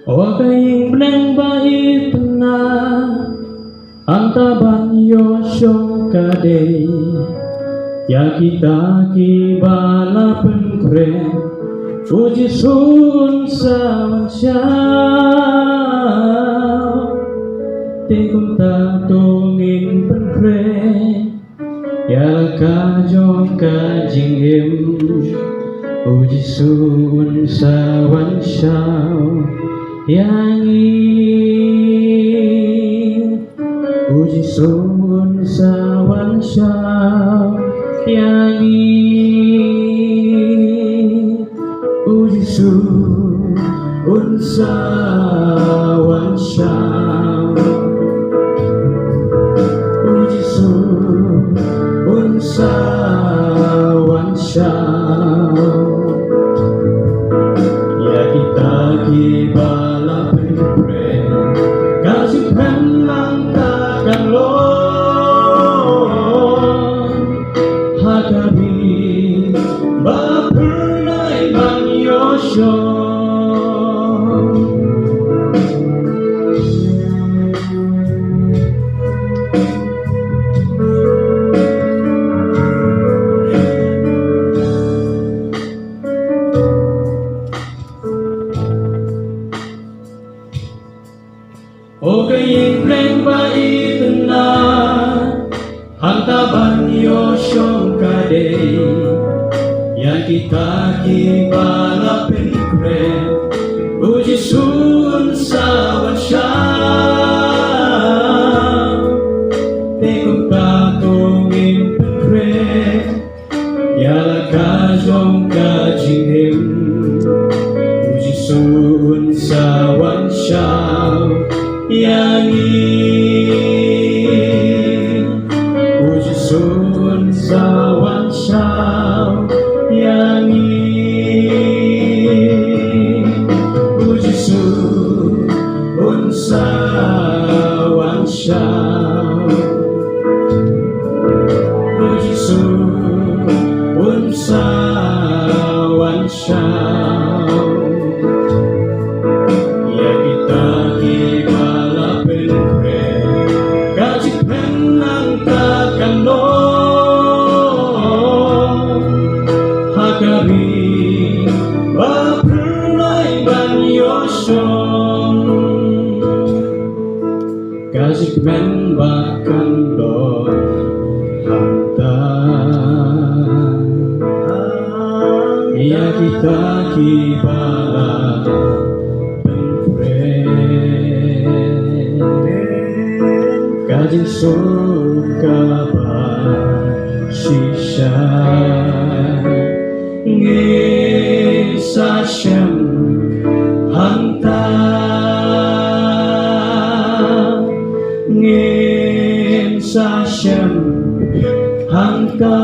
O kaying bleng bait na ang taban yosyong kade ya kita kibala pengkren Fuji sun sa mansyao Tikong tatungin pengkren ya kajong kajingim Fuji sun sa mansyao yang Puji sun sa wan syao yang Puji sun sa wan syao Puji sun sa wan syao ya kita kibala pengkren kasih memang takkan lon hadapi bapernai man yosyo O kaying bleng bait na ang taban yosyong kade yang kita kibala pengkren Puji sun sa wan syao Tikong tatungin pengkren yala kajong kajingim Puji sun sa wan syao yang Puji sun sa wan syao yang Puji sun sa wan syao Puji sun sa wan syao ya kita kibala pengkren kasih menang takkan lon hadapi bapernai ban yosyong kasih men bahkan lon hantar ya kita kibala Kajing surga basisya Ngisa syam hanta Ngisa syam hanta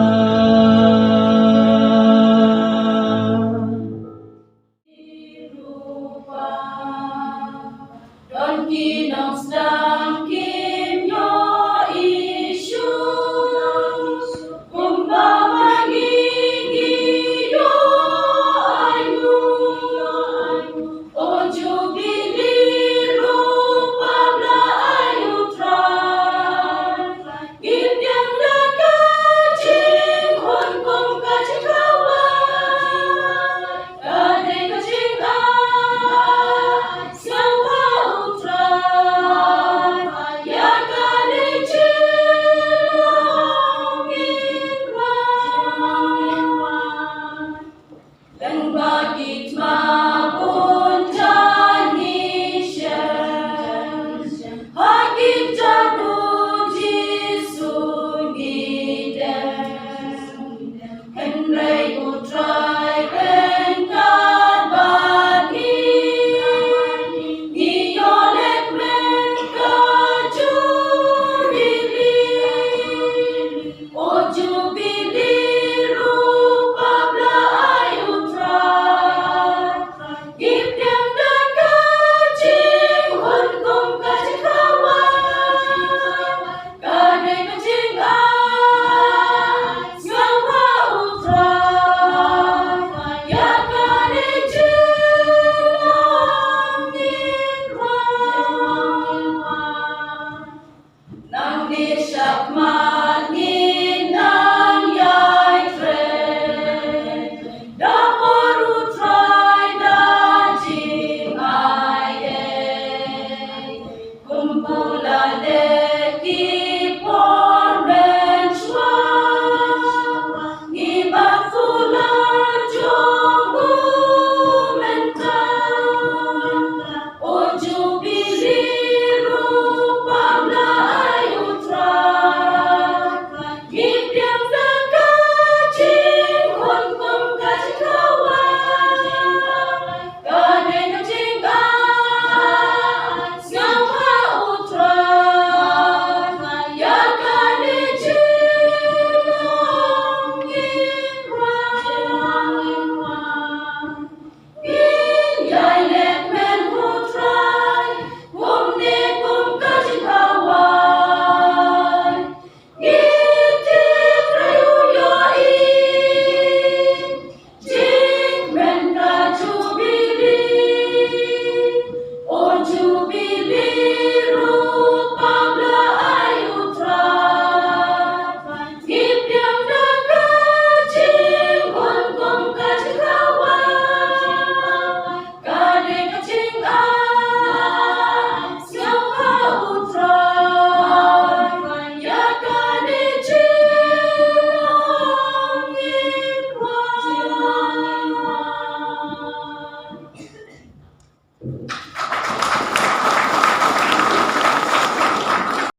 Bakit